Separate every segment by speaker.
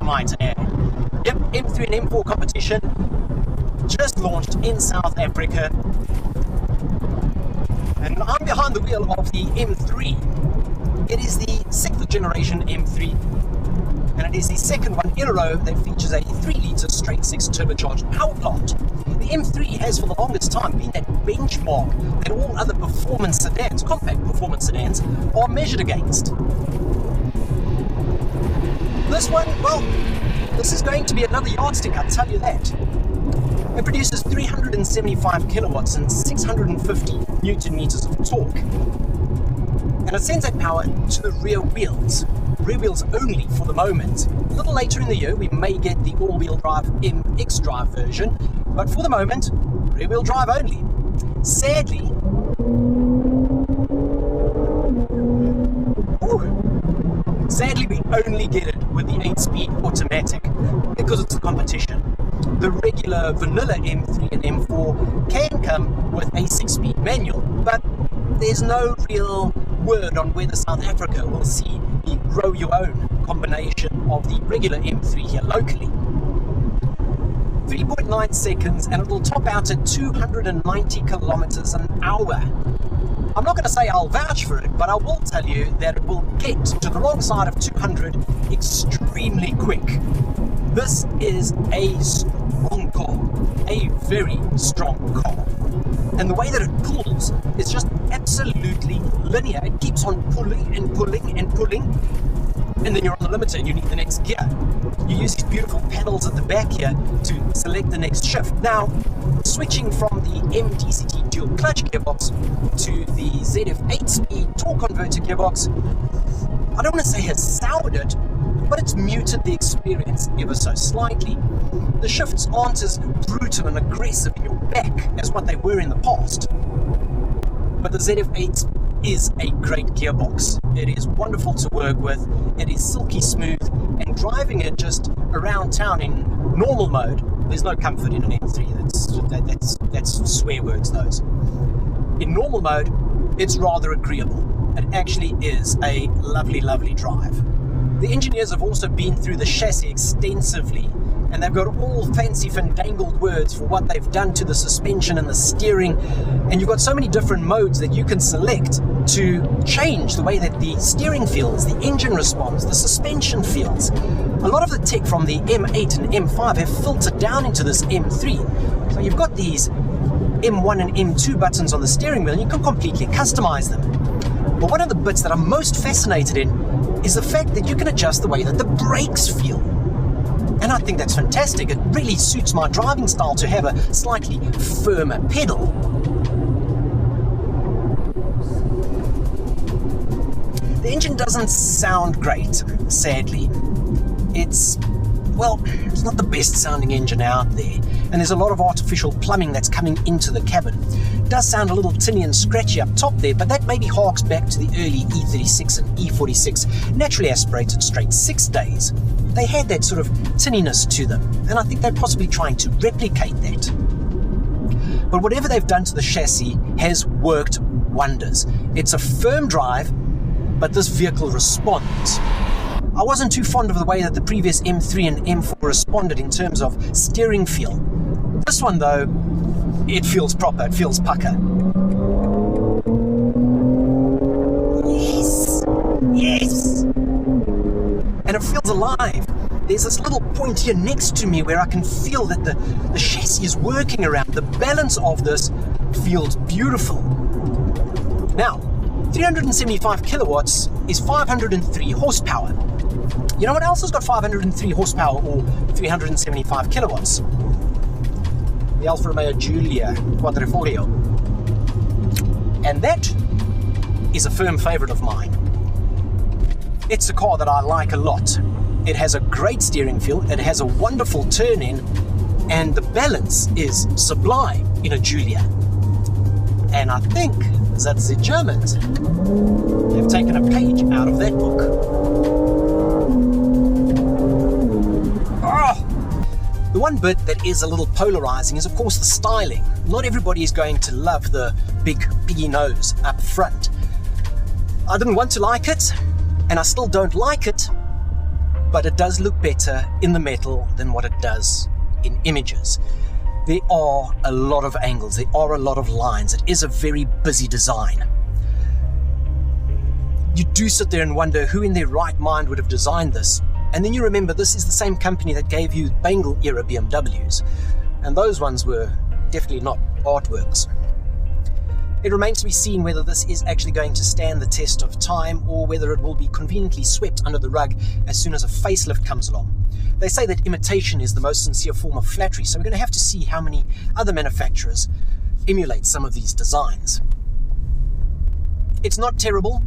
Speaker 1: might add. Yep, M3 and M4 competition just launched in South Africa. And I'm behind the wheel of the M3. It is the 6th generation M3. And it is the second one in a row that features a 3-litre straight-six turbocharged power plant. The M3 has for the longest time been that benchmark that all other performance sedans, compact performance sedans, are measured against. This one, well, this is going to be another yardstick, I'll tell you that. It produces 375 kilowatts and 650 newton meters of torque. And it sends that power to the rear wheels. Rear wheels only for the moment. A little later in the year we may get the all-wheel drive MX drive version, but for the moment, rear wheel drive only. Sadly, we only get it with the 8-speed automatic because it's a competition. The regular vanilla M3 and M4 can come with a 6-speed manual, but there's no real word on whether South Africa will see the grow your own combination of the regular M3 here locally. 3.9 seconds and it'll top out at 290 kilometers an hour. I'm not going to say I'll vouch for it, but I will tell you that it will get to the wrong side of 200 extremely quick. This is a strong car, a very strong car. And the way that it pulls is just absolutely linear. It keeps on pulling and pulling and pulling, and then you're on the limiter and you need the next gear. You use these beautiful pedals at the back here to select the next shift. Now, switching from the MDCT dual clutch gearbox to the ZF 8-speed torque converter gearbox, I don't want to say has soured it, but it's muted the experience ever so slightly. The shifts aren't as brutal and aggressive in your back as what they were in the past. But the ZF8 is a great gearbox. It is wonderful to work with, it is silky smooth, and driving it just around town in normal mode, there's no comfort in an M3, that's swear words those. In normal mode, it's rather agreeable. It actually is a lovely, lovely drive. The engineers have also been through the chassis extensively, and they've got all fancy fandangled words for what they've done to the suspension and the steering, and you've got so many different modes that you can select to change the way that the steering feels, the engine responds, the suspension feels. A lot of the tech from the M8 and M5 have filtered down into this M3, so you've got these M1 and M2 buttons on the steering wheel and you can completely customize them. But one of the bits that I'm most fascinated in is the fact that you can adjust the way that the brakes feel. And I think that's fantastic. It really suits my driving style to have a slightly firmer pedal. The engine doesn't sound great, sadly. It's not the best sounding engine out there, and there's a lot of artificial plumbing that's coming into the cabin. It does sound a little tinny and scratchy up top there, but that maybe harks back to the early E36 and E46 naturally aspirated straight 6 days. They had that sort of tinniness to them, and I think they're possibly trying to replicate that. But whatever they've done to the chassis has worked wonders. It's a firm drive, but this vehicle responds. I wasn't too fond of the way that the previous M3 and M4 responded in terms of steering feel. This one though, it feels proper, it feels pucker. Yes! Yes! And it feels alive. There's this little point here next to me where I can feel that the chassis is working around. The balance of this feels beautiful. Now, 375 kilowatts is 503 horsepower. You know what else has got 503 horsepower or 375 kilowatts? The Alfa Romeo Giulia Quadrifoglio. And that is a firm favourite of mine. It's a car that I like a lot. It has a great steering feel, it has a wonderful turn-in, and the balance is sublime in a Giulia. And I think that the Germans have taken a page out of that book. The one bit that is a little polarizing is of course the styling. Not everybody is going to love the big piggy nose up front. I didn't want to like it, and I still don't like it, but it does look better in the metal than what it does in images. There are a lot of angles, there are a lot of lines. It is a very busy design. You do sit there and wonder who in their right mind would have designed this. And then you remember this is the same company that gave you Bengal era BMWs. And those ones were definitely not artworks. It remains to be seen whether this is actually going to stand the test of time or whether it will be conveniently swept under the rug as soon as a facelift comes along. They say that imitation is the most sincere form of flattery, so we're going to have to see how many other manufacturers emulate some of these designs. It's not terrible.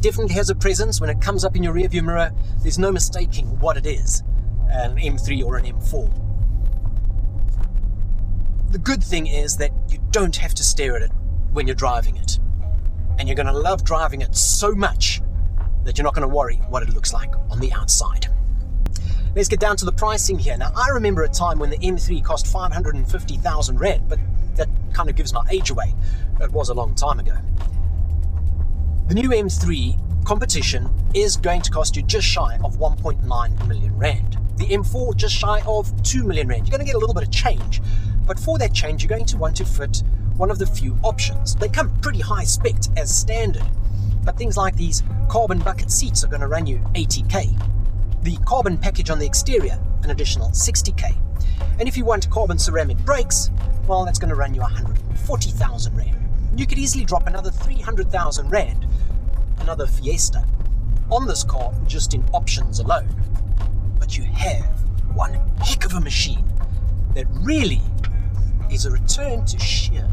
Speaker 1: Definitely has a presence. When it comes up in your rearview mirror, there's no mistaking what it is, an M3 or an M4. The good thing is that you don't have to stare at it when you're driving it, and you're going to love driving it so much that you're not going to worry what it looks like on the outside. Let's get down to the pricing here. Now, I remember a time when the M3 cost 550,000 Rand, but that kind of gives my age away. It was a long time ago. The new M3 competition is going to cost you just shy of 1.9 million Rand. The M4 just shy of 2 million Rand. You're going to get a little bit of change, but for that change, you're going to want to fit one of the few options. They come pretty high spec as standard, but things like these carbon bucket seats are going to run you 80k. The carbon package on the exterior, an additional 60k. And if you want carbon ceramic brakes, well, that's going to run you 140,000 Rand. You could easily drop another 300,000 Rand, another Fiesta, on this car just in options alone. But you have one heck of a machine that really is a return to sheer